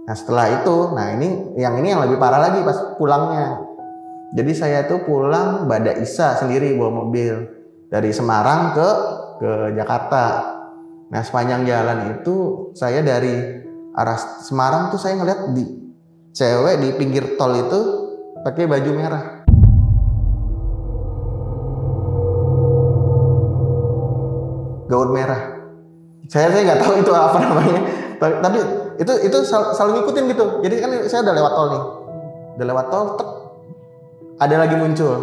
Nah setelah itu, nah ini yang lebih parah lagi pas pulangnya. Jadi saya tuh pulang Bada Isa sendiri bawa mobil dari Semarang ke Jakarta. Nah sepanjang jalan itu saya dari arah Semarang tuh saya ngeliat cewek di pinggir tol itu pakai baju merah. Gaun merah. Saya nggak tahu itu apa namanya. Tapi itu selalu ngikutin gitu. Jadi kan saya udah lewat tol nih. Udah lewat tol, ada lagi muncul.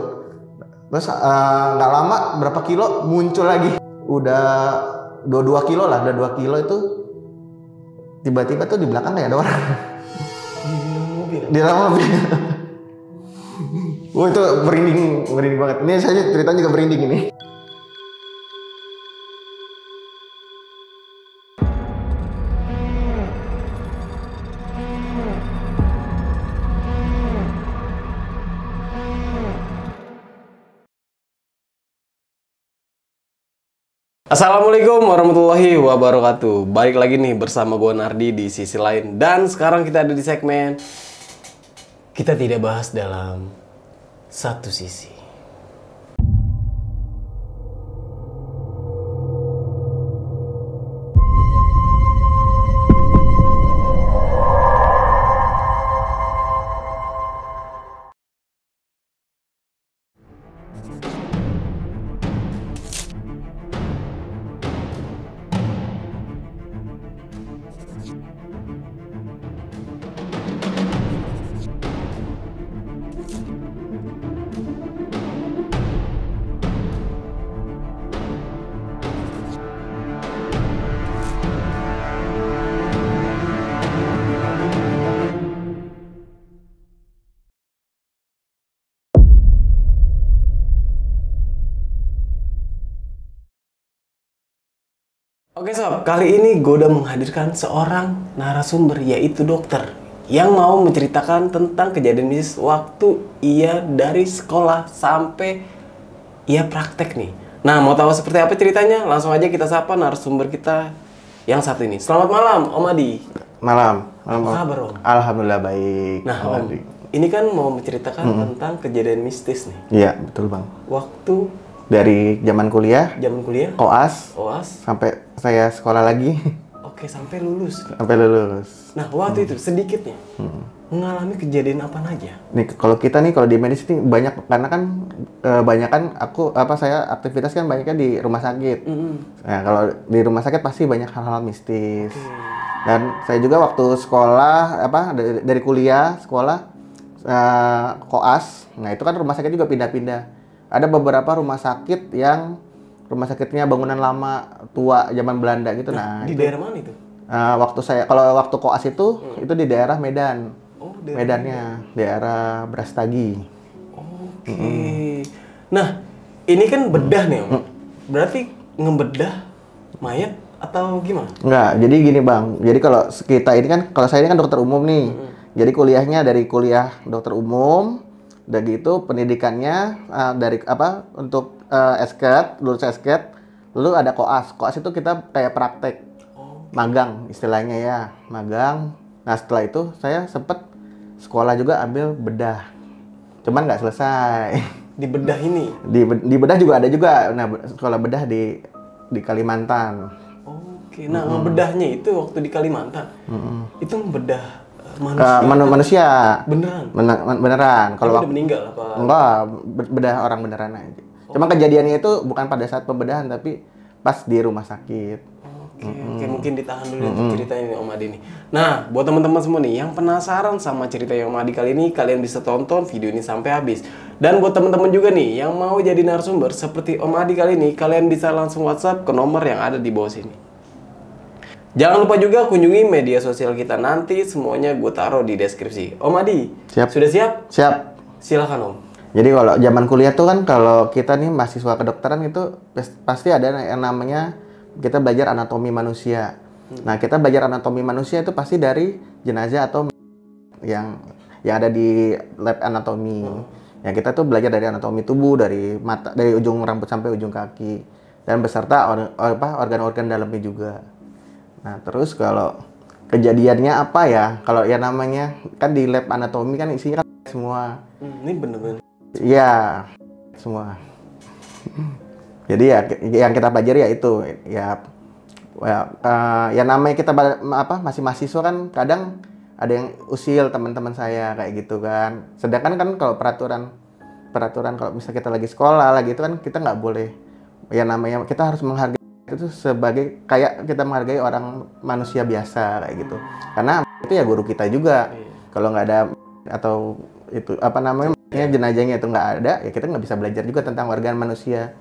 Terus nggak lama berapa kilo muncul lagi. Udah 2 kilo lah, udah 2 kilo itu tiba-tiba tuh di belakang kayak ada orang. Di dalam mobil. Wah itu merinding banget. Ini saya ceritanya juga merinding ini. Assalamualaikum warahmatullahi wabarakatuh. Balik lagi nih bersama gue Nardi di sisi lain. Dan sekarang kita ada di segmen kita tidak bahas dalam satu sisi. Oke sob, kali ini gue udah menghadirkan seorang narasumber, yaitu dokter yang mau menceritakan tentang kejadian mistis waktu ia dari sekolah sampai ia praktek nih. Nah, mau tahu seperti apa ceritanya? Langsung aja kita sapa narasumber kita yang satu ini. Selamat malam, Om Adi. Malam. Apa kabar, Om? Alhamdulillah baik. Nah, Om, ini kan mau menceritakan tentang kejadian mistis nih. Iya, betul Bang. Waktu Dari zaman kuliah, koas, sampai saya sekolah lagi. Oke, sampai lulus. Sampai lulus. Nah, waktu itu sedikitnya mengalami kejadian apa aja? Nih, kalau kita nih kalau di medis ini banyak, karena kan kebanyakan saya aktivitas kan banyaknya di rumah sakit. Nah, kalau di rumah sakit pasti banyak hal-hal mistis. Dan saya juga waktu sekolah dari kuliah, sekolah koas. Nah, itu kan rumah sakit juga pindah-pindah. Ada beberapa rumah sakit yang rumah sakitnya bangunan lama tua zaman Belanda gitu. Nah di daerah mana itu? Kalau waktu koas itu di daerah Medan. Oh, Medannya daerah Brastagi. Oke. Nah, ini kan bedah nih, Om. Berarti ngebedah mayat atau gimana? Enggak, jadi gini Bang. Jadi kalau kita ini kan, kalau saya ini kan dokter umum nih. Jadi kuliahnya dari kuliah dokter umum. Udah gitu pendidikannya untuk lulus esket, lalu ada koas. Koas itu kita kayak praktek, magang istilahnya ya, magang. Nah setelah itu saya sempet sekolah juga ambil bedah, cuman nggak selesai. Di bedah ini? Di bedah juga ada juga. Nah sekolah bedah di Kalimantan. Oke, nah bedahnya itu waktu di Kalimantan, itu bedah manusia. Beneran? Beneran. Kalau udah meninggal apa? Enggak, bedah orang beneran aja. Cuma kejadiannya itu bukan pada saat pembedahan, tapi pas di rumah sakit. Oke, mungkin ditahan dulu ceritanya Om Adi nih. Nah, buat teman-teman semua nih yang penasaran sama cerita Om Adi kali ini, kalian bisa tonton video ini sampai habis. Dan buat teman-teman juga nih yang mau jadi narasumber seperti Om Adi kali ini, kalian bisa langsung WhatsApp ke nomor yang ada di bawah sini. Jangan lupa juga kunjungi media sosial kita, nanti semuanya gue taruh di deskripsi. Om Adi, siap. Sudah siap? Siap. Silakan Om. Jadi kalau zaman kuliah tuh kan, kalau kita nih mahasiswa kedokteran itu pasti ada yang namanya kita belajar anatomi manusia. Nah kita belajar anatomi manusia itu pasti dari jenazah atau yang ada di lab anatomi. Yang kita tuh belajar dari anatomi tubuh, dari mata, dari ujung rambut sampai ujung kaki, dan beserta organ-organ dalamnya juga. Nah terus kalau kejadiannya apa ya? Kalau ya namanya kan di lab anatomi kan isinya kan semua. Ini bener-bener. Iya, semua. Jadi ya yang kita pelajari ya itu ya namanya kita masih mahasiswa kan kadang ada yang usil teman-teman saya kayak gitu kan. Sedangkan kan kalau peraturan kalau misalnya kita lagi sekolah lagi itu kan kita nggak boleh, ya namanya kita harus menghargai itu sebagai kayak kita menghargai orang manusia biasa kayak gitu. Karena itu ya guru kita juga. Kalau nggak ada atau itu apa namanya jenazahnya itu nggak ada, ya kita nggak bisa belajar juga tentang warga manusia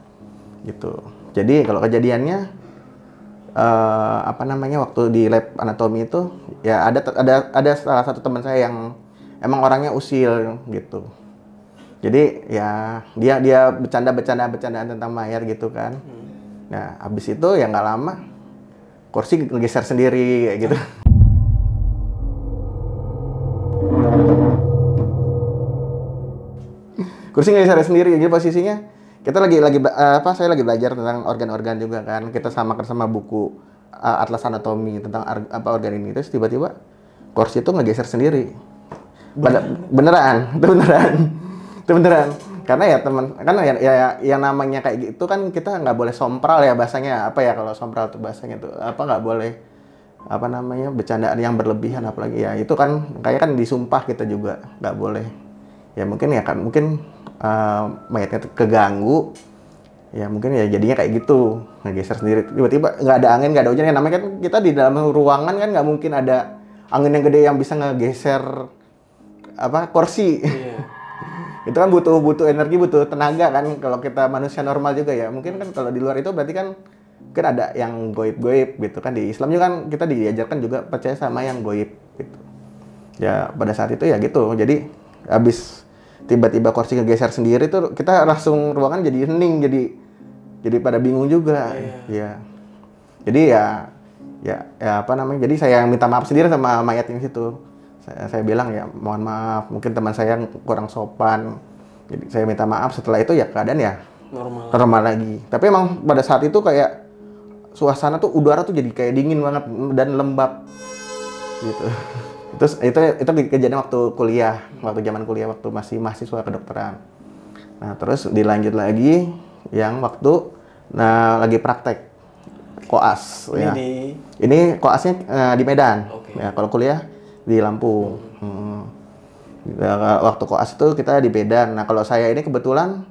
gitu. Jadi kalau kejadiannya waktu di lab anatomi itu ya ada salah satu teman saya yang emang orangnya usil gitu. Jadi ya dia bercandaan tentang mayat gitu kan. Nah habis itu ya nggak lama kursi ngegeser sendiri kayak gitu. Kursi ngegeser sendiri, jadi posisinya kita saya lagi belajar tentang organ-organ juga kan. Kita sama buku Atlas Anatomi tentang organ ini, terus tiba-tiba kursi itu ngegeser sendiri. Beneran. Itu beneran. Karena ya yang namanya kayak gitu kan kita nggak boleh sompral ya bahasanya. Apa ya kalau sompral tuh bahasanya tuh nggak boleh bercandaan yang berlebihan, apalagi ya itu kan kayak kan disumpah kita juga nggak boleh. Ya mungkin mayatnya tuh keganggu. Ya mungkin ya jadinya kayak gitu, ngegeser sendiri. Tiba-tiba nggak ada angin, nggak ada hujan. Ya namanya kan kita di dalam ruangan kan nggak mungkin ada angin yang gede yang bisa ngegeser kursi. Itu kan butuh energi, butuh tenaga kan. Kalau kita manusia normal juga ya. Mungkin kan kalau di luar itu berarti kan mungkin ada yang goib-goib gitu kan. Di Islam juga kan kita diajarkan juga percaya sama yang goib gitu. Ya pada saat itu ya gitu. Jadi habis tiba-tiba kursi ngegeser sendiri tuh kita langsung ruangan jadi hening, jadi pada bingung juga. Ya. Jadi jadi saya minta maaf sendiri sama mayat yang situ. Saya bilang ya mohon maaf, mungkin teman saya kurang sopan. Jadi saya minta maaf. Setelah itu ya keadaan ya normal lagi. Tapi emang pada saat itu kayak suasana tuh udara tuh jadi kayak dingin banget dan lembab gitu. Terus itu kejadian waktu zaman kuliah waktu masih mahasiswa kedokteran. Nah terus dilanjut lagi yang waktu lagi praktek koas. Ini koasnya di Medan. Ya kalau kuliah di Lampung. Waktu koas itu kita di Medan. Nah kalau saya ini kebetulan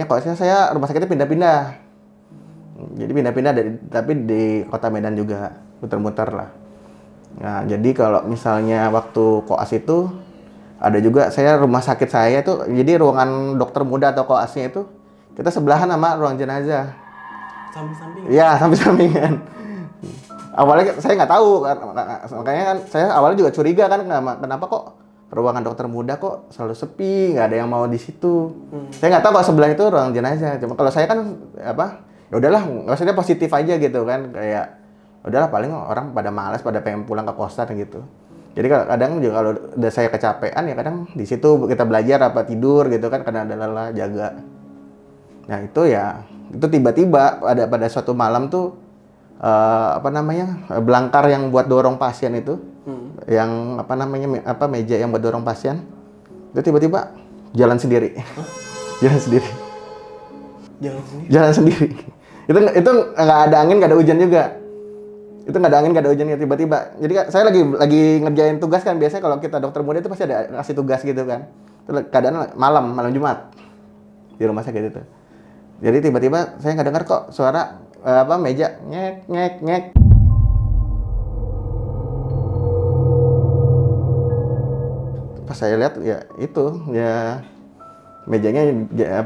koasnya saya rumah sakitnya pindah-pindah. Jadi pindah-pindah tapi di kota Medan juga, muter-muter lah. Nah jadi kalau misalnya waktu koas itu ada juga rumah sakit saya itu, jadi ruangan dokter muda atau koasnya itu kita sebelahan sama ruang jenazah. Samping-sampingan? Iya, samping-sampingan. Awalnya saya nggak tahu, makanya kan saya awalnya juga curiga kan, kenapa kok ruangan dokter muda kok selalu sepi, nggak ada yang mau di situ. Saya nggak tahu kalau sebelah itu ruang jenazah. Cuma kalau saya kan ya udahlah, maksudnya positif aja gitu kan, kayak udahlah paling orang pada malas, pada pengen pulang ke kosan gitu. Jadi kadang juga kalau udah saya kecapean ya kadang di situ kita belajar tidur gitu kan, karena ada lelah jaga. Nah itu tiba-tiba pada suatu malam tuh belangkar yang buat dorong pasien itu, yang meja yang buat dorong pasien itu tiba-tiba jalan sendiri. Jalan sendiri. Itu nggak ada angin, nggak ada hujan juga. Itu nggak ada angin, nggak ada hujan, tiba-tiba. Jadi saya lagi ngerjain tugas kan, biasanya kalau kita dokter muda itu pasti ada ngasih tugas gitu kan. Itu keadaan malam Jumat di rumah sakit itu. Jadi tiba-tiba saya nggak dengar kok suara meja ngek. Pas saya lihat ya itu ya mejanya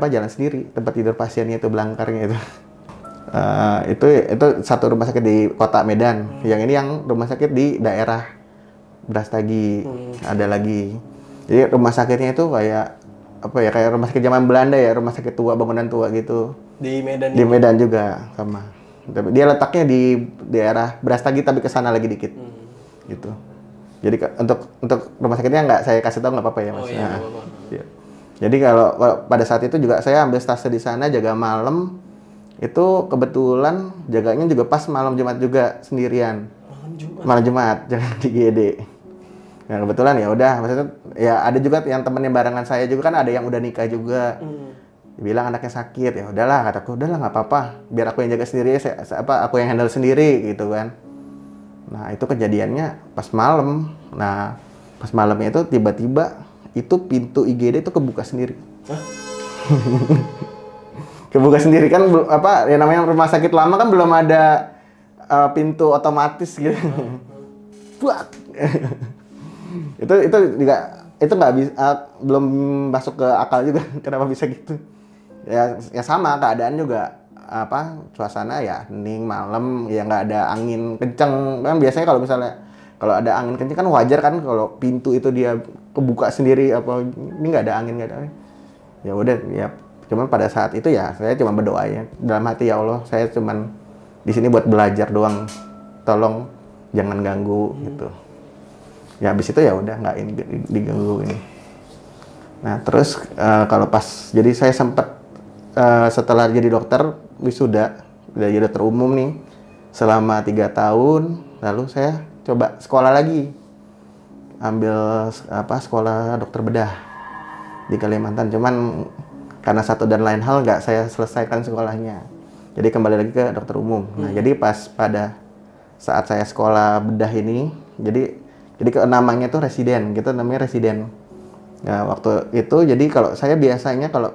jalan sendiri, tempat tidur pasiennya itu, belangkarnya itu. Itu satu rumah sakit di kota Medan. Yang ini yang rumah sakit di daerah Brastagi. Ada lagi. Jadi rumah sakitnya itu kayak rumah sakit zaman Belanda ya, rumah sakit tua, bangunan tua gitu. Di Medan. Di Medan juga sama. Tapi dia letaknya di daerah Brastagi tapi ke sana lagi dikit. Gitu. Jadi untuk rumah sakitnya nggak saya kasih tahu, nggak apa-apa ya Mas. Oh, iya, Iya. Jadi kalau pada saat itu juga saya ambil stase di sana jaga malam. Itu kebetulan jaganya juga pas malam Jumat juga sendirian. Malam Malam Jumat jangan di IGD. Nah kebetulan ya udah, maksudnya ya ada juga yang temennya barengan saya juga kan ada yang udah nikah juga. Bilang anaknya sakit, ya udahlah kataku, udahlah nggak apa-apa, biar aku yang jaga sendiri, aku yang handle sendiri gitu kan. Nah itu kejadiannya pas malam. Nah pas malamnya itu tiba-tiba itu pintu IGD itu kebuka sendiri. Kebuka sendiri kan apa ya namanya rumah sakit lama kan belum ada pintu otomatis gitu. Buat. itu juga itu nggak bisa belum masuk ke akal juga kenapa bisa gitu. Ya sama keadaan juga apa suasana ya hening malam ya nggak ada angin kenceng kan biasanya kalau misalnya kalau ada angin kenceng kan wajar kan kalau pintu itu dia kebuka sendiri apa ini nggak ada angin nggak ada ya udah ya cuman pada saat itu ya saya cuma berdoa ya dalam hati ya Allah saya cuman di sini buat belajar doang tolong jangan ganggu gitu ya habis itu ya udah nggak ini diganggu ini. Nah terus kalau pas jadi saya sempat setelah jadi dokter wisuda udah jadi dokter umum nih selama 3 tahun lalu saya coba sekolah lagi ambil sekolah dokter bedah di Kalimantan cuman karena satu dan lain hal nggak saya selesaikan sekolahnya jadi kembali lagi ke dokter umum. Nah jadi pas pada saat saya sekolah bedah ini jadi namanya tuh residen kita namanya residen. Nah waktu itu jadi kalau saya biasanya kalau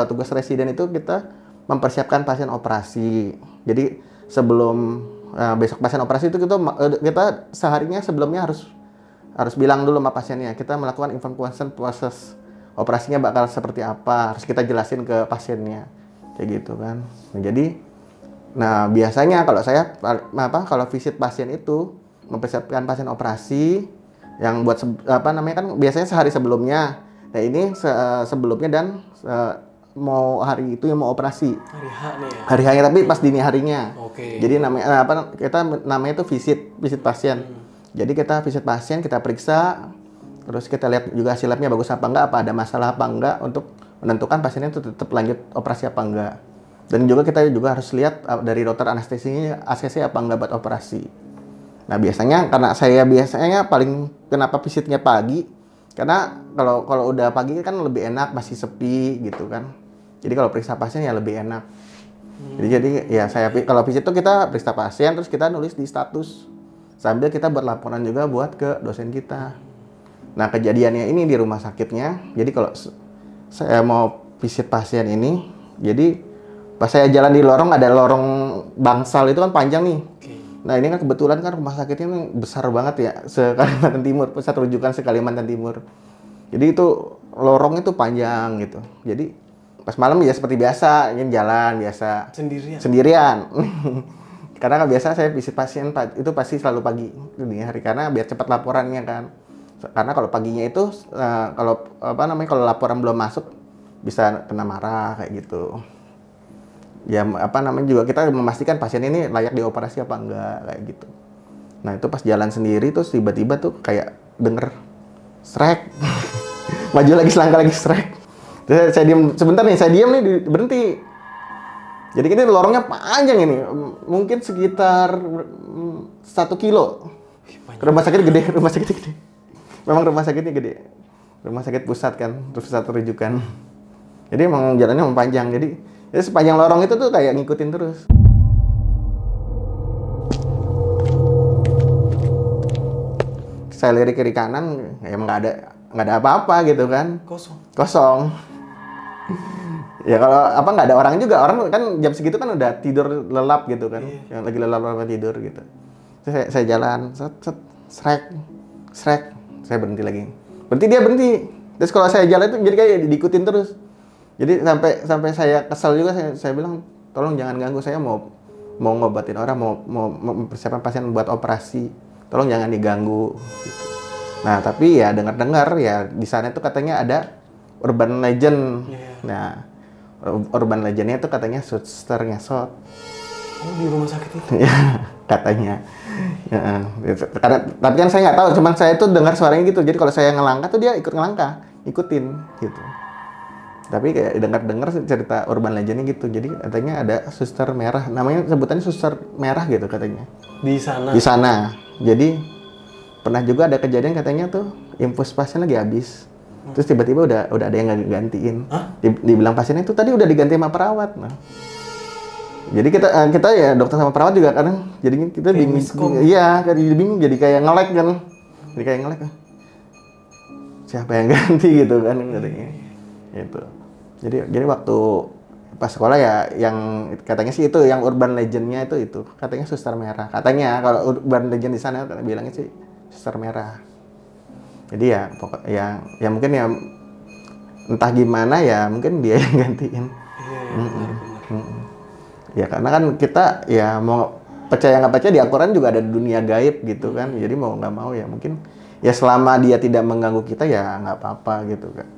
tugas residen itu kita mempersiapkan pasien operasi. Jadi sebelum besok pasien operasi itu kita seharinya sebelumnya harus bilang dulu sama pasiennya. Kita melakukan inform consent proses operasinya bakal seperti apa. Harus kita jelasin ke pasiennya. Kayak gitu kan. Nah, biasanya kalau saya kalau visit pasien itu mempersiapkan pasien operasi yang buat kan biasanya sehari sebelumnya. Nah, ini sebelumnya dan mau hari itu yang mau operasi. Hari H nih ya. Hari H-nya tapi pas dini harinya. Oke. Jadi namanya itu visit pasien. Jadi kita visit pasien, kita periksa, terus kita lihat juga hasil labnya bagus apa enggak, apa ada masalah apa enggak untuk menentukan pasiennya itu tetap lanjut operasi apa enggak. Dan juga kita harus lihat dari dokter anestesinya ACC apa enggak buat operasi. Nah biasanya karena saya biasanya paling kenapa visitnya pagi karena kalau udah pagi kan lebih enak masih sepi gitu kan. Jadi kalau periksa pasien ya lebih enak. Jadi ya saya kalau visit itu kita periksa pasien terus kita nulis di status sambil kita buat laporan juga buat ke dosen kita. Nah kejadiannya ini di rumah sakitnya. Jadi kalau saya mau visit pasien ini, jadi pas saya jalan di lorong ada lorong bangsal itu kan panjang nih. Nah ini kan kebetulan kan rumah sakitnya besar banget ya se-Kalimantan Timur, pusat rujukan se-Kalimantan Timur. Jadi itu lorong itu panjang gitu. Jadi pas malam ya seperti biasa, ingin jalan biasa. Sendirian. Karena kan biasa saya visit pasien itu pasti selalu pagi dini hari karena biar cepat laporannya kan. Karena kalau paginya itu kalau laporan belum masuk bisa kena marah kayak gitu. Ya juga kita memastikan pasien ini layak dioperasi apa enggak kayak gitu. Nah itu pas jalan sendiri terus tiba-tiba tuh kayak denger srek maju lagi selangkah lagi srek. Terus saya diam sebentar nih, saya diam nih berhenti. Jadi ini lorongnya panjang ini, mungkin sekitar 1 kilo. Rumah sakit gede. Memang rumah sakitnya gede. Rumah sakit pusat kan, pusat rujukan. Jadi emang jalannya panjang. Jadi sepanjang lorong itu tuh kayak ngikutin terus. Saya lirik kiri kanan, ya emang nggak ada apa-apa gitu kan. Kosong. Ya kalau nggak ada orang juga, orang kan jam segitu kan udah tidur lelap gitu kan, yang lagi lelap tidur gitu. Terus saya jalan, srek, saya berhenti lagi. Dia berhenti. Terus kalau saya jalan itu jadi kayak diikutin terus. Jadi sampai saya kesal juga saya bilang tolong jangan ganggu saya mau ngobatin orang mau mempersiapkan pasien buat operasi tolong jangan diganggu gitu. Nah tapi ya dengar ya di sana itu katanya ada urban legend. Nah urban legendnya itu katanya suster ngesot. Oh di rumah sakit itu? Ya katanya. Tapi kan saya nggak tahu, cuman saya tuh dengar suaranya gitu. Jadi kalau saya ngelangkah tuh dia ikutin gitu. Tapi kayak dengar cerita urban legendnya gitu. Jadi katanya ada suster merah, namanya sebutannya suster merah gitu katanya. Di sana. Di sana. Jadi pernah juga ada kejadian katanya tuh infus pasien lagi habis. Terus tiba-tiba udah ada yang nggak gantiin. Dibilang pasiennya itu tadi udah diganti sama perawat. Nah. Jadi kita ya dokter sama perawat juga kadang jadinya kita bingung. Iya, jadi bingung, jadi kayak nge-lag kan. Jadi kayak nge-lag. Siapa yang ganti gitu kan katanya. Gitu. Jadi waktu pas sekolah ya yang katanya sih itu yang urban legend-nya itu katanya suster merah. Katanya kalau urban legend di sana bilangnya sih suster merah. Jadi ya pokok ya mungkin ya entah gimana ya mungkin dia yang gantiin. Ya karena kan kita ya mau percaya nggak percaya di Al-Quran juga ada dunia gaib gitu kan. Jadi mau nggak mau ya mungkin ya selama dia tidak mengganggu kita ya nggak apa-apa gitu kan.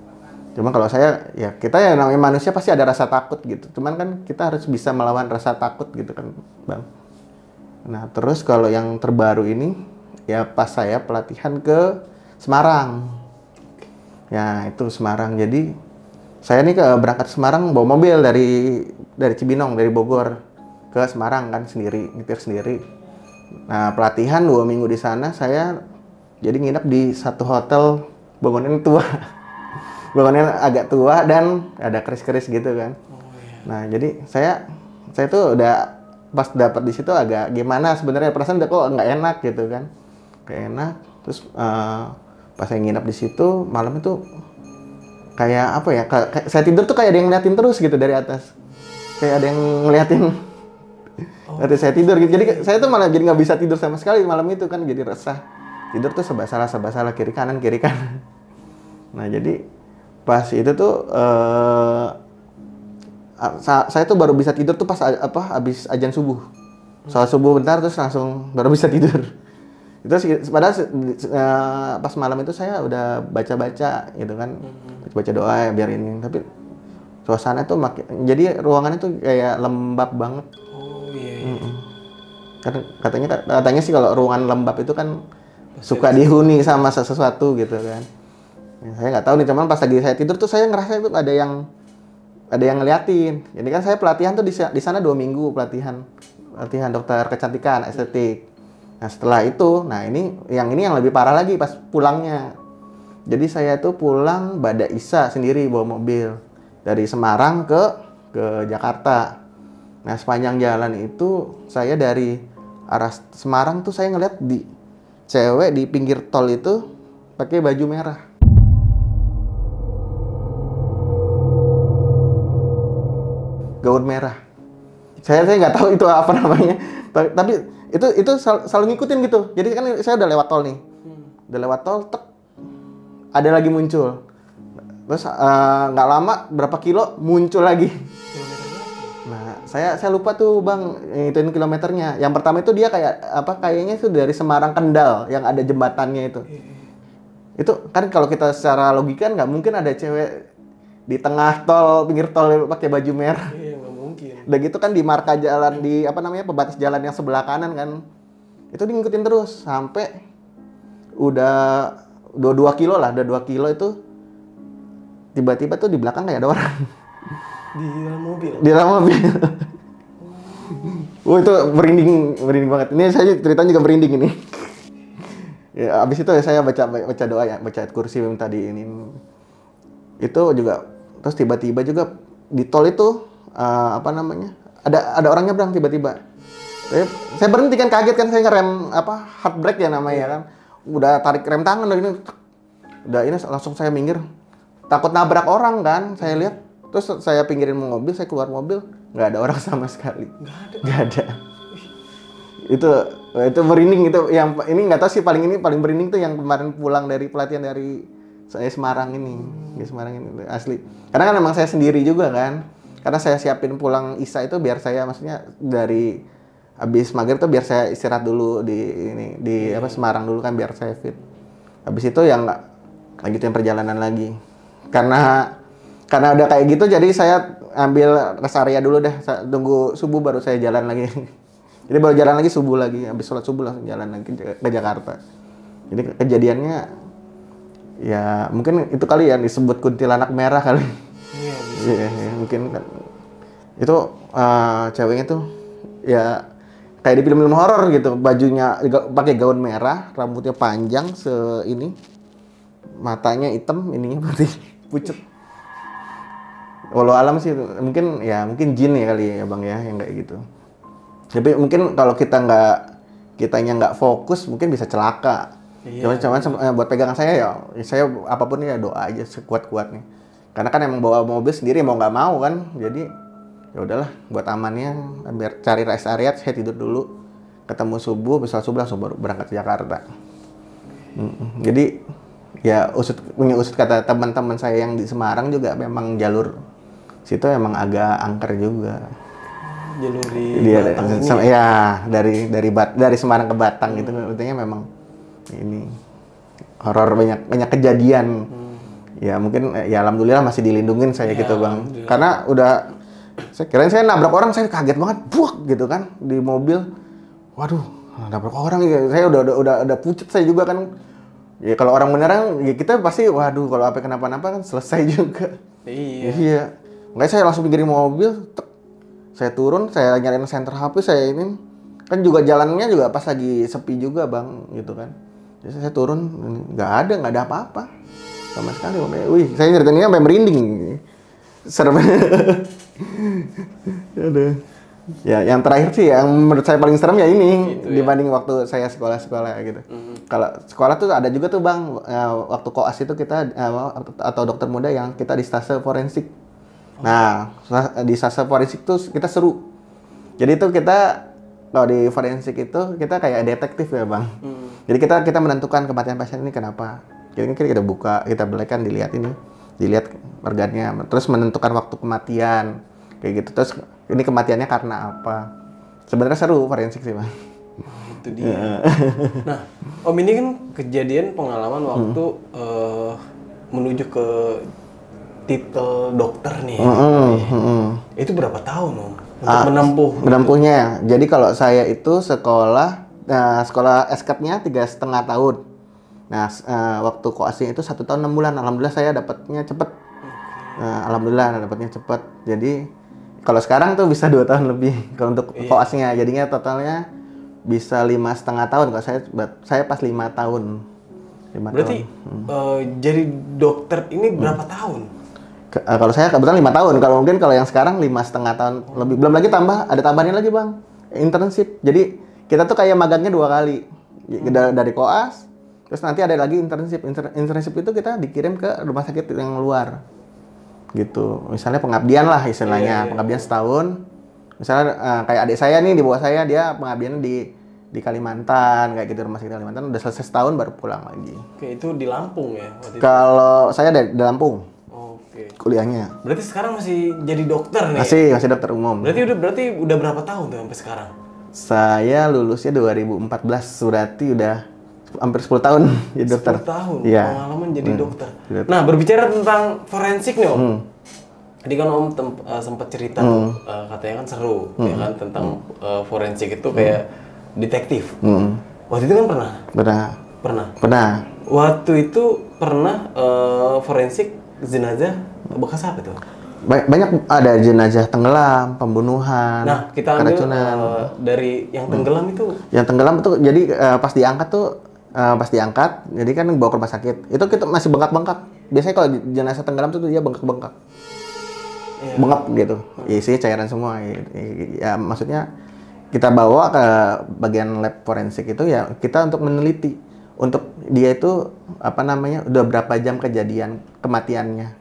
Cuma kalau saya ya kita ya namanya manusia pasti ada rasa takut gitu. Cuman kan kita harus bisa melawan rasa takut gitu kan Bang. Nah terus kalau yang terbaru ini ya pas saya pelatihan ke Semarang. Ya itu Semarang. Jadi saya nih berangkat ke Semarang bawa mobil dari Cibinong, dari Bogor ke Semarang kan sendiri, nyetir sendiri. Nah pelatihan 2 minggu di sana saya jadi nginep di satu hotel bangunan tua. Bangunannya agak tua dan ada keris-keris gitu kan. Nah jadi saya tuh udah pas dapat di situ agak gimana sebenarnya perasaan udah kok nggak enak gitu kan. Kayak enak. Terus pas saya nginep di situ malam itu kayak apa ya? Kayak saya tidur tuh kayak ada yang ngeliatin terus gitu dari atas. Kayak ada yang ngeliatin. Nanti saya tidur gitu. Jadi saya tuh malah jadi nggak bisa tidur sama sekali malam itu kan jadi resah. Tidur tuh serba salah kiri kanan. Nah jadi pas itu tuh saya tuh baru bisa tidur tuh pas habis azan subuh. Sholat subuh bentar terus langsung baru bisa tidur. Itu padahal pas malam itu saya udah baca-baca gitu kan. Baca doa ya biar ini, tapi suasana tuh jadi ruangannya tuh kayak lembab banget. Oh iya. Katanya sih kalau ruangan lembab itu kan suka dihuni sama sesuatu gitu kan. Ya, saya nggak tahu nih, cuman pas lagi saya tidur tuh saya ngerasa itu ada yang ngeliatin. Jadi kan saya pelatihan tuh di sana 2 minggu pelatihan dokter kecantikan estetik. Nah setelah itu, ini yang lebih parah lagi pas pulangnya. Jadi saya tuh pulang Bada Isya sendiri bawa mobil dari Semarang ke Jakarta. Nah sepanjang jalan itu saya dari arah Semarang tuh saya ngeliat di cewek di pinggir tol itu pakai baju merah. Gaun merah. Saya nggak tahu itu apa namanya. Tapi itu selalu ngikutin gitu. Jadi kan saya udah lewat tol nih. Udah lewat tol, ada lagi muncul. Terus nggak lama berapa kilo muncul lagi. Nah, saya lupa tuh Bang, ituin kilometernya. Yang pertama itu dia kayaknya itu dari Semarang Kendal yang ada jembatannya itu. Itu kan kalau kita secara logika nggak mungkin ada cewek di tengah tol, pinggir tol pakai baju merah. Iya, nggak mungkin. Udah gitu kan di marka jalan di pembatas jalan yang sebelah kanan kan. Itu ngikutin terus sampai udah 2 kilo lah, udah 2 kilo itu tiba-tiba tuh di belakang kayak ada orang. Di dalam mobil? Di dalam mobil. Itu merinding banget. Ini saya ceritanya juga merinding ini. Ya, abis itu saya baca doa ya, baca ayat kursi yang tadi ini. Itu juga terus tiba-tiba juga di tol itu ada orangnya nyebrang tiba-tiba. Saya berhenti kan, kaget kan, saya ngerem hard brake ya namanya kan. Udah tarik rem tangan udah ini langsung saya minggir. Takut nabrak orang kan, saya lihat. Terus saya pinggirin mobil, saya keluar mobil, nggak ada orang sama sekali. Nggak ada. Itu merinding itu. Yang ini nggak tahu sih paling merinding tuh yang kemarin pulang dari pelatihan dari saya Semarang ini. Di Semarang ini asli. Karena kan emang saya sendiri juga kan. Karena saya siapin pulang Isya itu biar saya maksudnya dari habis maghrib tuh biar saya istirahat dulu di Semarang dulu kan biar saya fit. Habis itu yang nggak lanjutin perjalanan lagi. Karena udah kayak gitu jadi saya ambil rest area dulu deh. Tunggu subuh baru saya jalan lagi. Jadi baru jalan lagi subuh lagi. Habis sholat subuh langsung jalan lagi ke Jakarta. Jadi kejadiannya ya mungkin itu kali ya disebut kuntilanak merah kali. Iya, bisa. Iya, mungkin kan. Itu ceweknya tuh ya kayak di film-film horor gitu, bajunya pakai gaun merah, rambutnya panjang ini, matanya hitam, ininya putih pucet. Walau alam sih mungkin jin ya kali ya bang ya yang kayak gitu. Tapi mungkin kalau kitanya nggak fokus mungkin bisa celaka. Cuman buat pegangan saya saya apapun ya doa aja sekuat-kuatnya. Karena kan emang bawa mobil sendiri mau nggak mau kan, jadi ya udahlah buat amannya biar cari rest area, saya tidur dulu, ketemu subuh, besok subuh langsung baru berangkat ke Jakarta. Jadi ya punya usut kata teman-teman saya yang di Semarang juga memang jalur situ emang agak angker juga. Jalur di Batang ini. Ya dari Semarang ke Batang gitu, artinya memang ini horor, banyak kejadian. Ya mungkin ya alhamdulillah masih dilindungin saya gitu bang. Karena saya kirain saya nabrak orang, saya kaget banget, buak gitu kan di mobil. Waduh, nabrak orang ya. Saya udah pucet saya juga kan. Ya kalau orang beneran ya kita pasti waduh kalau apa kenapa-napa kan selesai juga. Iya. Makanya saya langsung pinggirin mobil, saya turun, saya nyariin senter HP, saya ini kan juga jalannya juga pas lagi sepi juga bang gitu kan. Jadi saya turun, nggak ada apa-apa sama sekali. Wih, saya nyeritain ini sampai merinding. Serem. Aduh. Ya, yang terakhir sih yang menurut saya paling serem ya ini itu, dibanding waktu saya sekolah gitu. Kalau sekolah tuh ada juga tuh bang, waktu koas itu kita atau dokter muda yang kita di stase forensik. Nah, di stase forensik tuh kita seru. Jadi itu kita kalau di forensik itu kita kayak detektif ya bang. Jadi kita menentukan kematian pasien ini kenapa. Kita buka, kita belekan, dilihat organnya, terus menentukan waktu kematian, kayak gitu. Terus ini kematiannya karena apa? Sebenarnya seru forensik sih bang. Itu dia. Nah, Om ini kan kejadian pengalaman waktu menuju ke titel dokter nih. Itu berapa tahun Om untuk menempuhnya? Jadi kalau saya itu sekolah SKP-nya 3,5 tahun. Nah, waktu koasnya itu 1 tahun 6 bulan. Alhamdulillah saya dapatnya cepet. Alhamdulillah dapatnya cepet. Jadi kalau sekarang tuh bisa 2 tahun lebih kalau untuk koasnya. Jadinya totalnya bisa 5,5 tahun. Kalau saya pas 5 tahun. Berarti jadi dokter ini berapa tahun? Kalau saya kebetulan 5 tahun. Kalau mungkin kalau yang sekarang 5,5 tahun lebih. Belum lagi ada tambahannya lagi bang. Internship. Jadi kita tuh kayak magangnya 2 kali. Dari koas. Terus nanti ada lagi internship. Internship itu kita dikirim ke rumah sakit yang luar. Gitu. Misalnya pengabdian lah istilahnya. Pengabdian setahun. Misalnya kayak adik saya nih di bawah saya, dia pengabdiannya di Kalimantan, kayak gitu, rumah sakit Kalimantan. Udah selesai setahun baru pulang lagi. Oke, itu di Lampung ya? Kalau saya di Lampung. Oke. Kuliahnya. Berarti sekarang masih jadi dokter nih? Masih dokter umum. Berarti udah berapa tahun tuh sampai sekarang? Saya lulusnya 2014, berarti udah hampir 10 tahun jadi dokter. 10 tahun pengalaman jadi dokter. Dokter. Nah, berbicara tentang forensik nih Om. Tadi kan Om sempat cerita tuh, katanya kan seru, ya kan, tentang forensik itu kayak detektif. Waktu itu kan pernah. Waktu itu pernah forensik jenazah bekas apa tuh? Banyak ada jenazah tenggelam, pembunuhan, nah, kita ambil dari yang tenggelam itu. Yang tenggelam itu jadi pas diangkat, jadi kan bawa ke rumah sakit. Itu kita masih bengkak-bengkak. Biasanya kalau jenazah tenggelam tuh dia bengkak-bengkak. Bengkak gitu. Isinya cairan semua. Ya maksudnya kita bawa ke bagian lab forensik itu ya kita untuk meneliti. Untuk dia itu udah berapa jam kejadian kematiannya.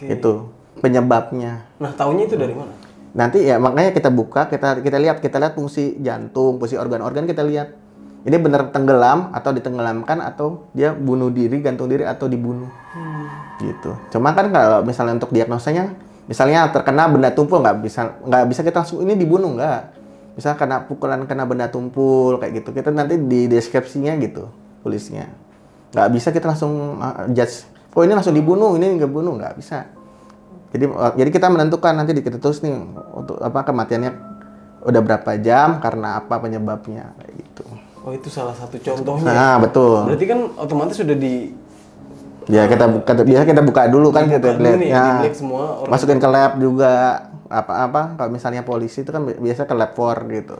Itu penyebabnya. Nah, taunya itu dari mana? Nanti ya makanya kita buka, kita lihat fungsi jantung, fungsi organ-organ kita lihat. Ini benar tenggelam atau ditenggelamkan atau dia bunuh diri, gantung diri atau dibunuh. Gitu. Cuma kan kalau misalnya untuk diagnosanya, misalnya terkena benda tumpul nggak bisa kita langsung ini dibunuh nggak. Misal kena pukulan, kena benda tumpul kayak gitu. Kita nanti di deskripsinya gitu tulisnya. Nggak bisa kita langsung judge. Oh ini langsung dibunuh, ini nggak bunuh, nggak bisa. Jadi kita menentukan nanti kita tulis nih untuk kematiannya udah berapa jam, karena apa penyebabnya kayak gitu. Oh itu salah satu contohnya. Nah betul. Berarti kan otomatis sudah ya biasa kita buka dulu kan kita lihat ya. Semua masukin ke lab juga apa kalau misalnya polisi itu kan biasa ke lab for gitu.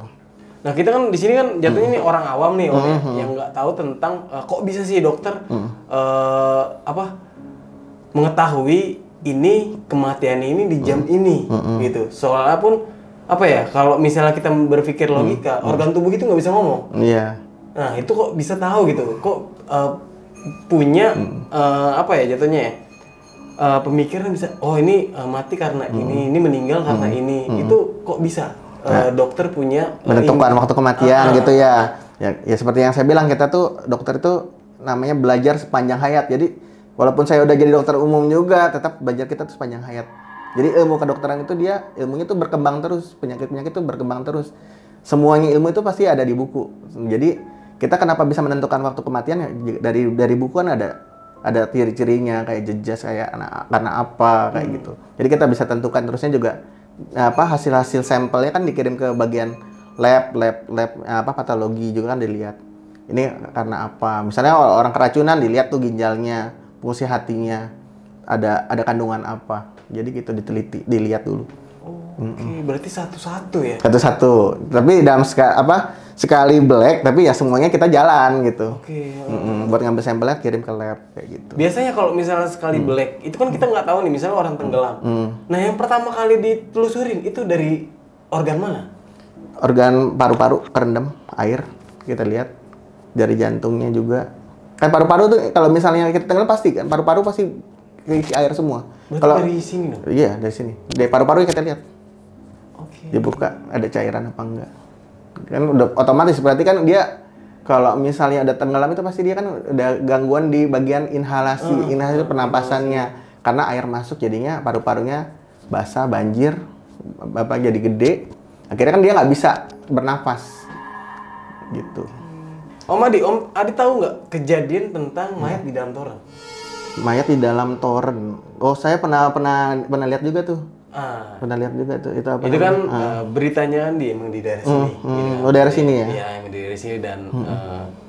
Nah kita kan di sini kan jatuhnya nih orang awam nih Om ya, yang nggak tahu tentang kok bisa sih dokter mengetahui ini kematian ini di jam ini gitu. Soalnya pun apa ya, kalau misalnya kita berpikir logika, organ tubuh itu nggak bisa ngomong. Iya. Nah itu kok bisa tahu gitu, kok punya apa ya jatuhnya ya, pemikiran bisa, oh ini mati karena ini meninggal karena ini, itu kok bisa dokter punya menentukan waktu kematian gitu ya. Ya seperti yang saya bilang, kita tuh dokter itu namanya belajar sepanjang hayat. Jadi walaupun saya udah jadi dokter umum juga, tetap belajar kita tuh sepanjang hayat. Jadi ilmu kedokteran itu ilmunya tuh berkembang terus, penyakit-penyakit tuh berkembang terus. Semuanya ilmu itu pasti ada di buku. Jadi kita kenapa bisa menentukan waktu kematian ya, dari buku kan ada ciri-cirinya, kayak jejas, kayak karena apa kayak gitu. Jadi kita bisa tentukan, terusnya juga hasil sampelnya kan dikirim ke bagian lab patologi juga kan dilihat. Ini karena apa? Misalnya orang keracunan dilihat tuh ginjalnya, fungsi hatinya, ada kandungan apa. Jadi gitu dilihat dulu. Oke, berarti satu-satu ya? Satu-satu. Tapi dalam sekali black, tapi ya semuanya kita jalan gitu. Oke. Buat ngambil sampelnya kirim ke lab kayak gitu. Biasanya kalau misalnya sekali black, itu kan kita nggak tahu nih, misalnya orang tenggelam. Nah yang pertama kali ditelusurin itu dari organ mana? Organ paru-paru kerendam air, kita lihat dari jantungnya juga. Kan paru-paru tuh kalau misalnya kita tenggelam pasti kan paru-paru pasti keisi air semua. Berarti dari sini dong? Iya, dari sini. Dari paru-paru kita lihat. Oke. Dibuka ada cairan apa enggak. Kan udah otomatis, berarti kan dia kalau misalnya ada tenggelam itu pasti dia kan ada gangguan di bagian inhalasi. Inhalasi itu pernapasannya. Karena air masuk jadinya paru-parunya basah, banjir, jadi gede. Akhirnya kan dia nggak bisa bernapas. Gitu. Om Adi tahu nggak kejadian tentang mayat di dalam toren? Mayat di dalam toren. Oh, saya pernah lihat juga tuh. Pernah lihat juga tuh. Itu apa? Itu kan beritanya kan emang di daerah sini. Oh, daerah sini ya? Iya, emang di daerah sini, dan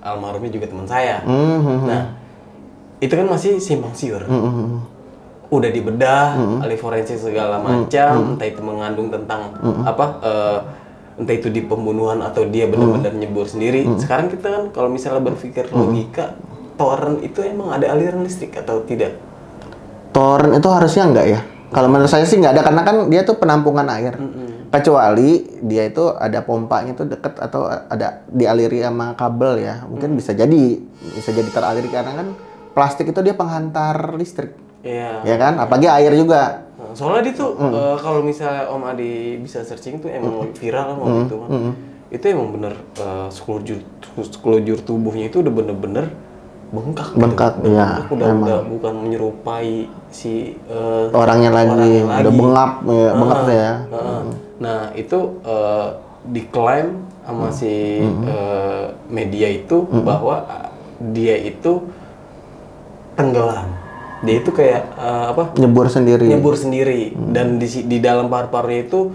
almarhumnya juga teman saya. Nah, itu kan masih simpang siur. Udah dibedah, ahli forensik segala macam, entah itu mengandung tentang entah itu di pembunuhan atau dia benar-benar nyebur sendiri. Sekarang kita kan kalau misalnya berpikir logika, toren itu emang ada aliran listrik atau tidak? Toren itu harusnya enggak ya. Kalau menurut saya sih nggak ada, karena kan dia tuh penampungan air. Kecuali dia itu ada pompanya tuh deket atau ada dialiri sama kabel ya. Mungkin bisa jadi teraliri, karena kan plastik itu dia penghantar listrik. Iya. Ya kan? Apalagi air juga. Soalnya dia tuh kalau misalnya Om Adi bisa searching tuh emang viral kan waktu itu kan. Itu emang bener sekujur tubuhnya itu udah bener-bener bengkak. Bengkak, gitu. Ya. Udah bukan menyerupai si orangnya lagi. Udah bengap ya. Nah itu diklaim sama si media itu bahwa dia itu tenggelam. Dia itu kayak nyebur sendiri. Dan di dalam paru-parunya itu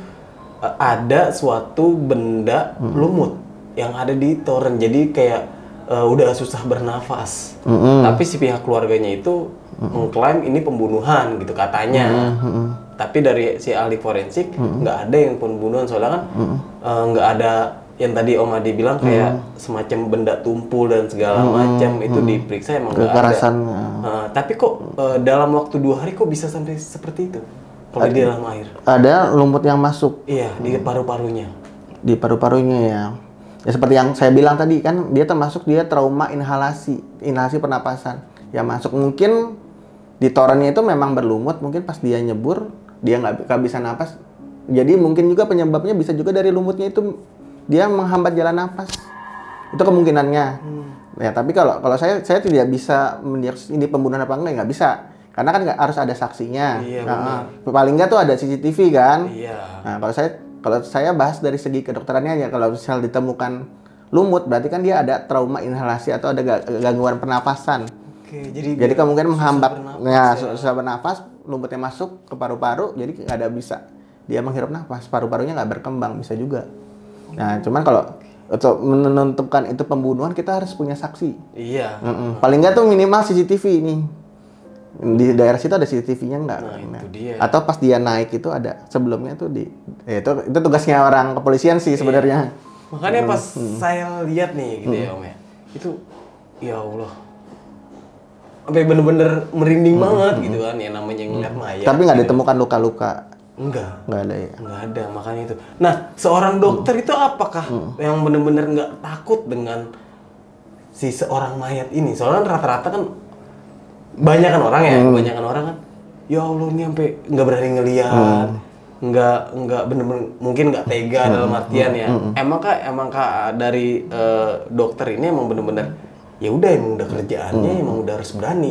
ada suatu benda lumut yang ada di toren. Jadi kayak udah susah bernafas. Tapi si pihak keluarganya itu mengklaim ini pembunuhan gitu katanya. Tapi dari si ahli forensik nggak ada yang pembunuhan, soalnya kan nggak ada yang tadi Om Adi bilang kayak semacam benda tumpul dan segala macam itu diperiksa emang nggak ada. Tapi kok dalam waktu 2 hari kok bisa sampai seperti itu? Kalau di dalam air? Ada lumut yang masuk. Iya, di paru-parunya. Di paru-parunya ya. Ya seperti yang saya bilang tadi kan, dia trauma inhalasi pernapasan. Ya masuk, mungkin di torennya itu memang berlumut, mungkin pas dia nyebur dia nggak bisa napas. Jadi mungkin juga penyebabnya bisa juga dari lumutnya itu dia menghambat jalan nafas. Itu kemungkinannya. Ya, tapi kalau saya tidak bisa mendiagnosis ini pembunuhan apa enggak, nggak bisa. Karena kan harus ada saksinya. Iya, paling nggak tuh ada CCTV kan. Iya. Nah, kalau saya bahas dari segi kedokterannya aja, kalau misal ditemukan lumut berarti kan dia ada trauma inhalasi atau ada gangguan pernapasan. Oke, jadi kemungkinan menghambat susah ya. bernafas, lumutnya masuk ke paru-paru, jadi nggak ada bisa dia menghirup nafas, paru-parunya nggak berkembang, bisa juga. Nah, cuman kalau untuk menentukan itu pembunuhan kita harus punya saksi. Iya. Paling nggak tuh minimal CCTV nih. Di daerah situ ada CCTV-nya nggak? Nah, itu dia. Atau pas dia naik itu ada sebelumnya tuh itu tugasnya orang kepolisian sih sebenarnya. Makanya pas saya lihat nih gitu ya Om ya, itu ya Allah, sampai bener-bener merinding banget gitu kan, yang namanya ngeliat mayat. Tapi nggak ditemukan luka-luka. Nggak ada ya. Nggak ada, makanya itu. Nah, seorang dokter itu apakah yang bener-bener nggak takut dengan si seorang mayat ini? Soalnya rata-rata kan banyakan orang ya, kebanyakan orang kan, ya Allah ini sampai nggak berani ngelihat, nggak bener-bener mungkin nggak tega dalam artian ya. Emangkah dari dokter ini emang bener-bener ya udah emang udah kerjaannya emang udah harus berani.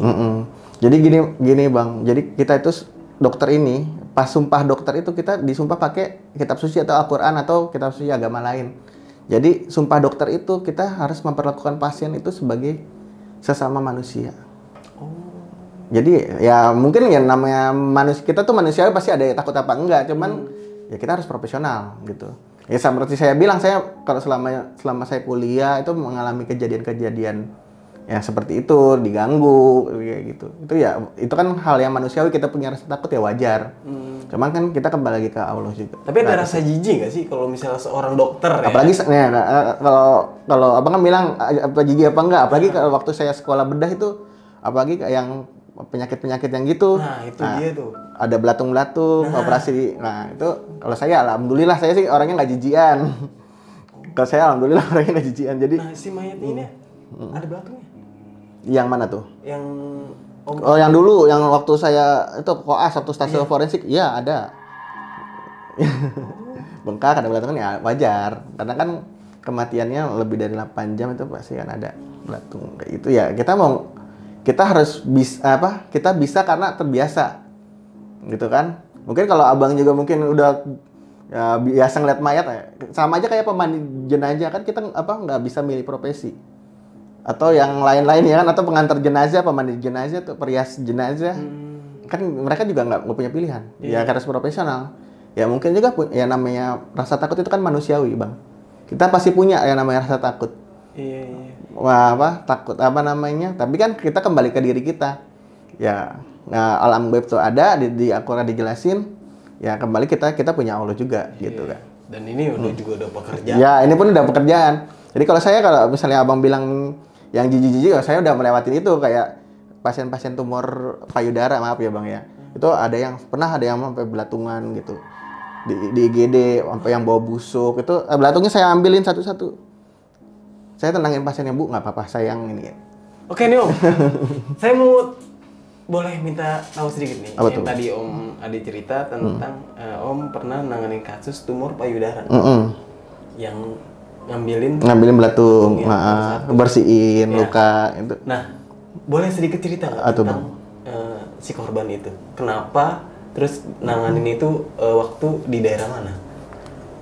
Jadi gini Bang, jadi kita itu dokter ini pas sumpah dokter itu kita disumpah pakai kitab suci atau Al-Qur'an atau kitab suci agama lain. Jadi sumpah dokter itu kita harus memperlakukan pasien itu sebagai sesama manusia. Jadi ya mungkin ya namanya manusia, kita tuh manusia pasti ada yang takut apa enggak, cuman ya kita harus profesional gitu. Ya seperti saya bilang, saya kalau selama saya kuliah itu mengalami kejadian-kejadian ya seperti itu, diganggu kayak gitu. Itu ya itu kan hal yang manusiawi, kita punya rasa takut ya wajar. Cuman kan kita kembali lagi ke Allah juga. Tapi ada rasa jijik nggak sih kalau misalnya seorang dokter ya? Apalagi kalau abang kan bilang apa jijik apa enggak, apalagi kalau waktu saya sekolah bedah itu, apalagi yang penyakit-penyakit yang gitu. Nah, itu dia tuh. Ada belatung-belatung, operasi. Nah, itu kalau saya alhamdulillah saya sih orangnya nggak jijian. Kalau saya alhamdulillah orangnya nggak jijian. Jadi Nah, si mayat ini ada belatungnya. yang mana tuh? Yang Oh, yang dulu, yang waktu saya itu koas waktu stasiun forensik, iya ada. Bengkak, ada belatung ya wajar. Karena kan kematiannya lebih dari 8 jam itu pasti kan ada belatung kayak gitu ya. Kita harus kita bisa karena terbiasa. Gitu kan? Mungkin kalau abang juga mungkin udah ya, biasa ngeliat mayat ya. Sama aja kayak pemandi jenazah kan, kita nggak bisa milih profesi. Atau yang lain-lain ya kan, atau pengantar jenazah, pemandi jenazah, atau perias jenazah. Kan mereka juga nggak punya pilihan. Ya harus profesional. Ya mungkin juga ya namanya rasa takut itu kan manusiawi, Bang. Kita pasti punya yang namanya rasa takut. Iya. Wah, takut apa namanya? Tapi kan kita kembali ke diri kita. Ya, nah, alam gaib itu ada di Al-Qur'an dijelasin. Ya kembali kita punya Allah juga gitu kan. Dan ini juga udah pekerjaan. Ya, ini pun udah pekerjaan. Jadi kalau misalnya abang bilang yang jijik-jijik, saya udah melewatin itu kayak pasien-pasien tumor payudara, maaf ya Bang ya. Itu ada yang sampai belatungan gitu. Di IGD sampai yang bau busuk. Itu belatungnya saya ambilin satu-satu. Saya tenangin pasiennya, Bu, nggak apa-apa, sayang ini. Oke nih Om. Saya mau boleh minta tahu sedikit nih. Apa Yang tuh? tadi Om Adi cerita tentang Om pernah nanganin kasus tumor payudara. Yang ngambilin Belatung, satu-satu. bersihin Ya. luka itu. Nah, boleh sedikit cerita nggak Atau, tentang si korban itu? Kenapa? Terus nanganin itu waktu di daerah mana?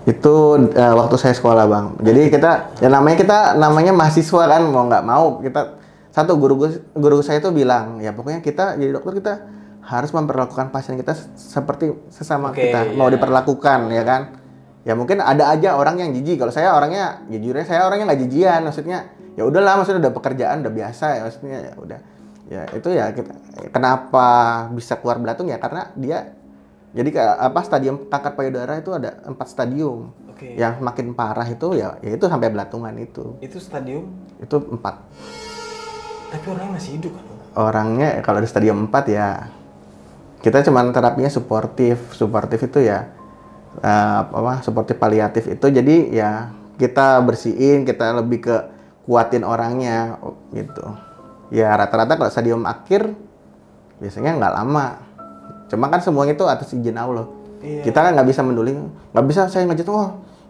Itu waktu saya sekolah, Bang. Jadi kita namanya mahasiswa kan, mau nggak mau kita guru saya tuh bilang, ya pokoknya kita jadi dokter kita harus memperlakukan pasien kita seperti sesama kita mau diperlakukan, ya kan? Ya mungkin ada aja orang yang jijik. Kalau saya orangnya, jujurnya saya orangnya nggak jijian. Maksudnya ya udahlah, maksudnya udah pekerjaan udah biasa ya, maksudnya ya udah. Ya itu ya kenapa bisa keluar belatung ya karena dia jadi stadium kanker payudara itu ada 4 stadium. Yang makin parah itu ya itu sampai belatungan itu. Itu stadium? Itu 4. Tapi orangnya masih hidup kan? Orangnya kalau di stadium 4 ya kita cuma terapinya suportif itu ya suportif paliatif itu, jadi ya kita bersihin, kita lebih ke kuatin orangnya gitu. Ya rata-rata kalau stadium akhir biasanya nggak lama. Cuma kan semuanya itu atas izin Allah. Kita kan nggak bisa nggak bisa saya ngajak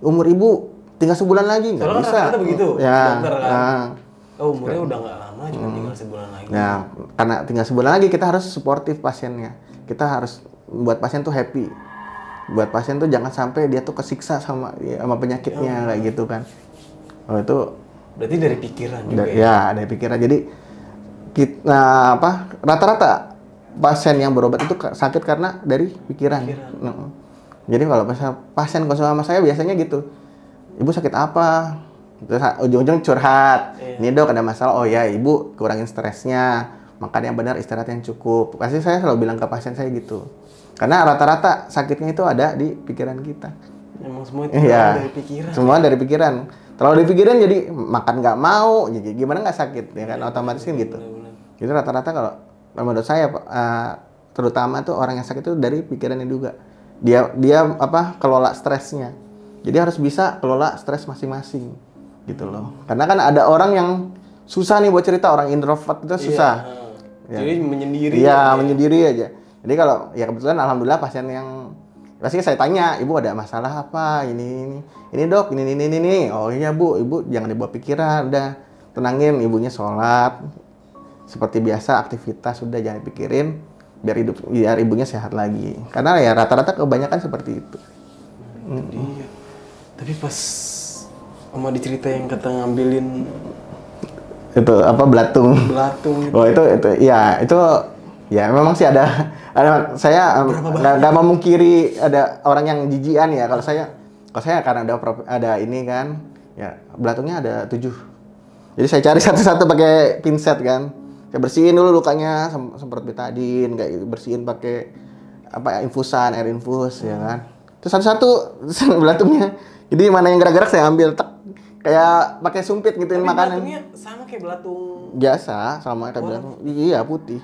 umur ibu tinggal sebulan lagi, nggak bisa. Rata-rata begitu, ya, dokter kan. Umurnya udah nggak lama, cuma tinggal sebulan lagi. Nah, karena tinggal sebulan lagi kita harus suportif pasiennya. Kita harus buat pasien tuh happy. Buat pasien tuh jangan sampai dia tuh kesiksa sama penyakitnya kayak gitu kan. Oh itu berarti dari pikiran juga ya? Dari pikiran. Jadi kita rata-rata pasien yang berobat itu sakit karena dari pikiran. Jadi kalau pasien konsul sama saya biasanya gitu, ibu sakit apa? Terus ujung-ujung curhat. Ini dok ada masalah. Oh ya ibu kurangin stresnya, makan yang benar, istirahat yang cukup. Pasti saya selalu bilang ke pasien saya gitu. Karena rata-rata sakitnya itu ada di pikiran kita. Emang semua itu Iya. dari pikiran. Semua dari pikiran. Terlalu dipikirin jadi makan nggak mau, jadi gimana nggak sakit ya kan, otomatis kan gitu. Benar-benar. Jadi rata-rata kalau menurut saya Pak, terutama tuh orang yang sakit itu dari pikirannya juga. Dia apa kelola stresnya. Jadi harus bisa kelola stres masing-masing gitu loh. Karena kan ada orang yang susah nih buat cerita, orang introvert itu susah. Iya. Jadi menyendiri. Iya, menyendiri aja. Jadi kalau ya kebetulan alhamdulillah pasien yang pasti saya tanya, ibu ada masalah apa? Ini dok, ini. Oh iya bu, ibu jangan dibawa pikiran, udah tenangin, ibunya sholat seperti biasa, aktivitas sudah jangan dipikirin, biar ibunya sehat lagi. Karena ya rata-rata kebanyakan seperti itu. Iya. Tapi pas Oma diceritain yang kata ngambilin Itu apa belatung? belatung gitu. Oh itu ya itu ya memang sih ada saya nggak memungkiri ada orang yang jijian ya. Kalau saya karena ada ini kan ya belatungnya ada 7. Jadi saya cari satu-satu pakai pinset kan. Saya bersihin dulu lukanya, semprot betadine, kayak gitu. Bersihin pakai apa infusan, air infus ya kan. Terus satu-satu belatungnya. Jadi mana yang gerak-gerak saya ambil kayak pakai sumpit gituin Tapi makanan. belatungnya sama kayak belatung. Biasa sama kayak belatung. Iya, putih.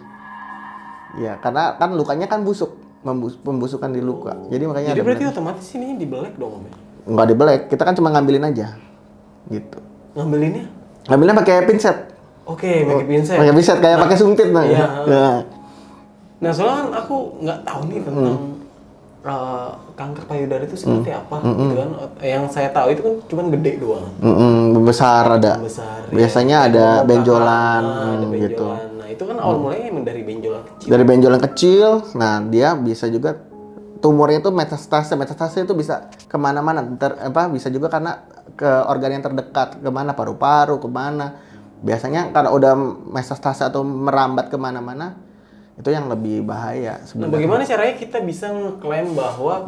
Iya, karena kan lukanya kan busuk, pembusukan di luka. Jadi makanya Jadi ada berarti otomatis ini dibelek dong Om ya? nggak dibelek, kita kan cuma ngambilin aja. Gitu. Ngambilinnya? Ngambilnya pakai pinset. Oke, pakai pinset. Pakai pinset kayak pakai sumpit nah. Iya. Nah. Nah, soalnya kan aku nggak tahu nih tentang kanker payudara itu seperti apa gitu kan. Yang saya tahu itu kan cuma gede doang. Besar ada. Besar. Biasanya ya. ada Ada benjolan, ada benjolan. gitu. Nah, itu kan awal mulanya emang dari benjolan kecil. Dari benjolan kecil, nah dia bisa juga tumornya itu metastase itu bisa kemana-mana, bisa juga karena ke organ yang terdekat, kemana paru-paru, kemana. Biasanya karena udah metastase atau merambat kemana-mana, itu yang lebih bahaya Nah, sebenarnya. bagaimana caranya kita bisa ngeklaim bahwa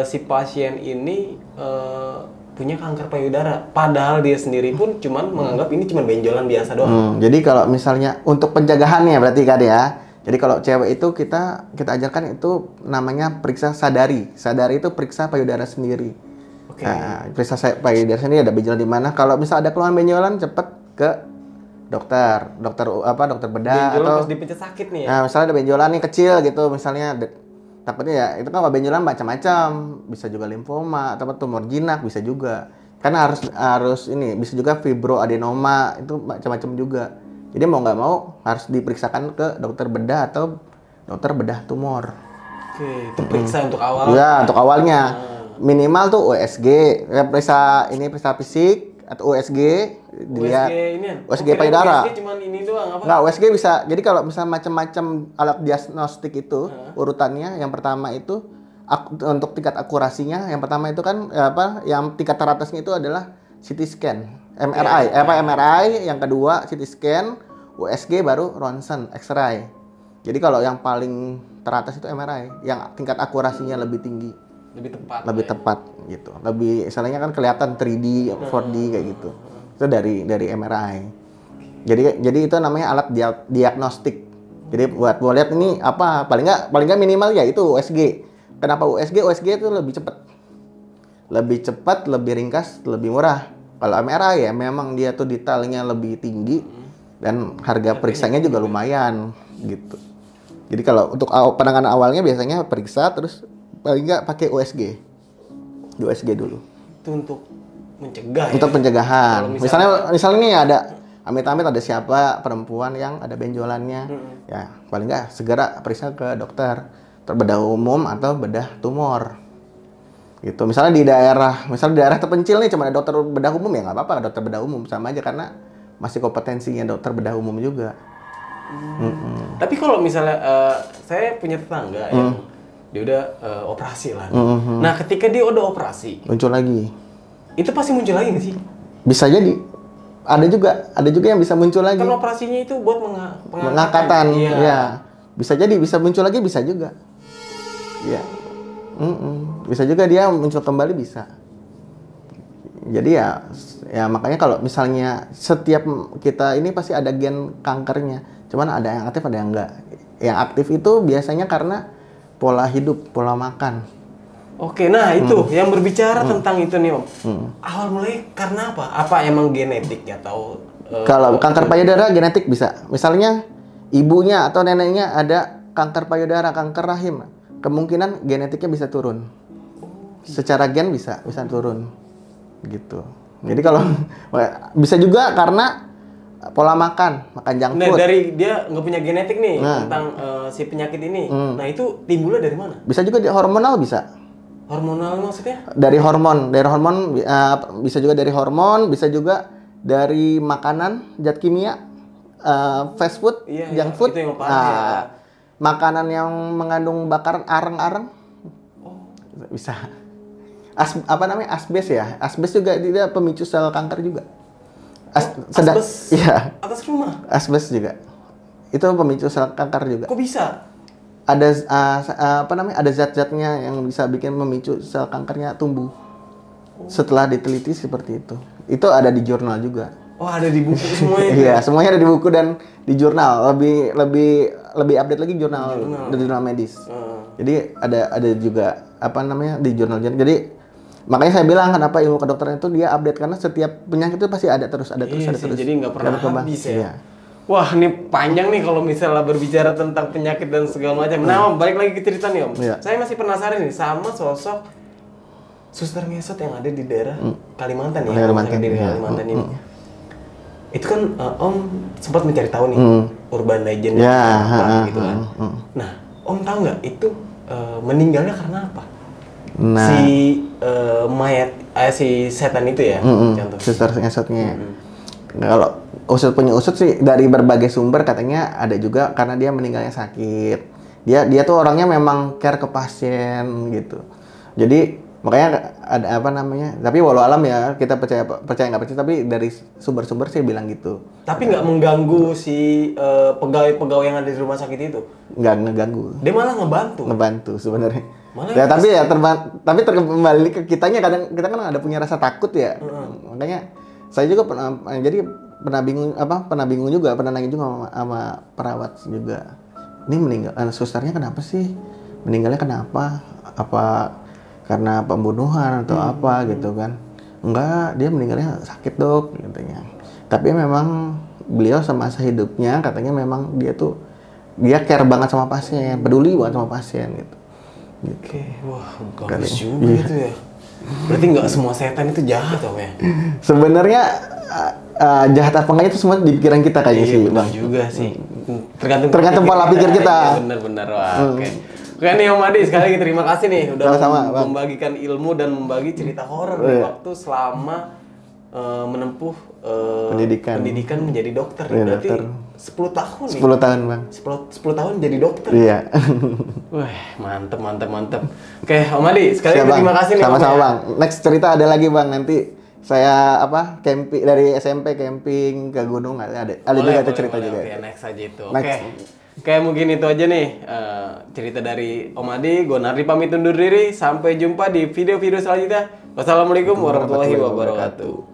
si pasien ini punya kanker payudara, padahal dia sendiri pun cuman menganggap ini cuma benjolan biasa doang. Jadi kalau misalnya untuk pencegahannya berarti kan ya. Jadi kalau cewek itu kita ajarkan itu namanya periksa sadari. Sadari itu periksa payudara sendiri. Oke. Nah, periksa payudara sendiri ada benjolan di mana. Kalau misal ada keluhan benjolan cepet ke dokter bedah Benjolan atau pas dipencet sakit nih ya. nah, misalnya ada benjolan nih kecil gitu misalnya takutnya ya itu kan benjolan macam-macam, bisa juga limfoma atau tumor jinak bisa juga. Karena harus ini bisa juga fibroadenoma itu macam-macam juga. Jadi mau nggak mau harus diperiksakan ke dokter bedah atau dokter bedah tumor. Oke, itu periksa untuk awal. Ya, untuk awalnya. Minimal tuh USG, ya periksa fisik atau USG dilihat. USG payudara. USG cuman ini doang apa? Nggak, USG bisa. Jadi kalau misalnya macam-macam alat diagnostik itu urutannya yang pertama itu untuk tingkat akurasinya, yang pertama itu kan yang tingkat teratasnya itu adalah CT scan. MRI, yang kedua CT scan, USG baru ronsen, X-ray. Jadi kalau yang paling teratas itu MRI, yang tingkat akurasinya lebih tinggi, lebih tepat gitu. Lebih istilahnya kan kelihatan 3D, 4D kayak gitu. Itu dari MRI. Jadi itu namanya alat diagnostik. Jadi buat lihat ini apa, paling nggak minimal ya itu USG. Kenapa USG? USG itu lebih cepat, lebih ringkas, lebih murah. Kalau MRI ya memang dia tuh detailnya lebih tinggi dan harga periksanya juga lumayan gitu. Jadi kalau untuk penanganan awalnya biasanya periksa terus paling nggak pakai USG. Di USG dulu. Itu untuk mencegah. Untuk pencegahan. Kalau Misalnya nih ada amit-amit ada siapa perempuan yang ada benjolannya, ya paling nggak segera periksa ke dokter bedah umum atau bedah tumor. Gitu. Misalnya di daerah terpencil nih cuma ada dokter bedah umum ya nggak apa-apa dokter bedah umum sama aja karena masih kompetensinya dokter bedah umum juga. Tapi kalau misalnya saya punya tetangga yang dia udah operasi lah. Nah, ketika dia udah operasi, muncul lagi. Itu pasti muncul lagi nggak sih? Bisa jadi. Ada juga yang bisa muncul lagi. Kan operasinya itu buat pengangkatan. Iya. Ya. Bisa jadi bisa muncul lagi bisa juga. Iya. Bisa juga dia muncul kembali bisa. Jadi ya makanya kalau misalnya setiap kita ini pasti ada gen kankernya. Cuman ada yang aktif ada yang enggak. Yang aktif itu biasanya karena pola hidup, pola makan. Oke, nah itu yang berbicara tentang itu nih Om. Awal mulai karena apa? Apa emang genetik atau Kalau kanker payudara genetik bisa. Misalnya ibunya atau neneknya ada kanker payudara, kanker rahim, kemungkinan genetiknya bisa turun. Secara gen bisa turun, gitu. Jadi kalau bisa juga karena pola makan junk Nah, food. dari dia nggak punya genetik nih tentang si penyakit ini. Nah, itu timbulnya dari mana? Bisa juga hormonal bisa. Hormonal maksudnya? Dari hormon bisa juga dari hormon, bisa juga dari makanan, zat kimia, fast food, junk food. Itu yang parah ya. Makanan yang mengandung bakaran areng-areng. Bisa. Asbes ya. Asbes juga dia pemicu sel kanker juga. Asbes Iya. atas rumah. Asbes juga. Itu pemicu sel kanker juga. Kok bisa? Ada ada zat-zatnya yang bisa bikin memicu sel kankernya tumbuh. Setelah diteliti seperti itu. Itu ada di jurnal juga. Oh, ada di buku semuanya. Iya, semuanya ada di buku dan di jurnal. Lebih update lagi jurnal medis. Jadi ada juga di jurnal. Jadi makanya saya bilang kenapa ilmu kedokteran itu dia update karena setiap penyakit itu pasti ada terus. Jadi nggak pernah habis ya. Iya. Wah, ini panjang nih kalau misalnya berbicara tentang penyakit dan segala macam. Nah, Om, balik lagi ke cerita nih, Om. Iya. Saya masih penasaran nih sama sosok suster ngesot yang ada di daerah Kalimantan ya. Kalimantan ini. Itu kan Om sempat mencari tahu nih urban legend gitu kan. Nah, Om tahu nggak itu meninggalnya karena apa? Nah, si setan itu ya, contoh. suster ngesotnya. Kalau punya usut sih dari berbagai sumber katanya ada juga karena dia meninggalnya sakit. Dia tuh orangnya memang care ke pasien gitu. Jadi makanya ada tapi walau alam ya kita percaya nggak percaya tapi dari sumber-sumber sih bilang gitu. Tapi nggak mengganggu si pegawai-pegawai yang ada di rumah sakit itu? Nggak ngeganggu. Dia malah Ngebantu sebenarnya. Ya, tapi kembali ke kitanya kadang kita kan ada punya rasa takut ya. Makanya saya juga pernah bingung juga, pernah nanya juga sama perawat juga. Ini meninggal susternya kenapa sih? Meninggalnya kenapa? Apa karena pembunuhan atau apa gitu kan? Enggak, dia meninggalnya sakit dok katanya. Tapi memang beliau semasa hidupnya katanya memang dia care banget sama pasien, peduli banget sama pasien gitu. Oke, wah bagus juga itu ya. Berarti nggak semua setan itu jahat Om ya? Sebenarnya jahat apa enggak itu semua di pikiran kita kayaknya sih Bang. Juga sih. Tergantung pola pikir kita. Bener-bener wah. Oke. Oke nih Om Adi, sekali lagi terima kasih nih udah membagikan ilmu dan membagi cerita horor waktu selama menempuh pendidikan menjadi dokter. Berarti dokter. 10 tahun nih. 10 tahun Bang. 10 tahun jadi dokter. Iya. Wah, mantep. Oke, Om Adi, sekali lagi terima kasih nih. Sama-sama Bang. Next cerita ada lagi Bang, nanti saya camping dari SMP camping ke gunung ada juga cerita juga. Oke, next aja itu. Oke. Kayak mungkin itu aja nih cerita dari Om Adi. Gue Nardi pamit undur diri. Sampai jumpa di video-video selanjutnya. Wassalamualaikum warahmatullahi wabarakatuh.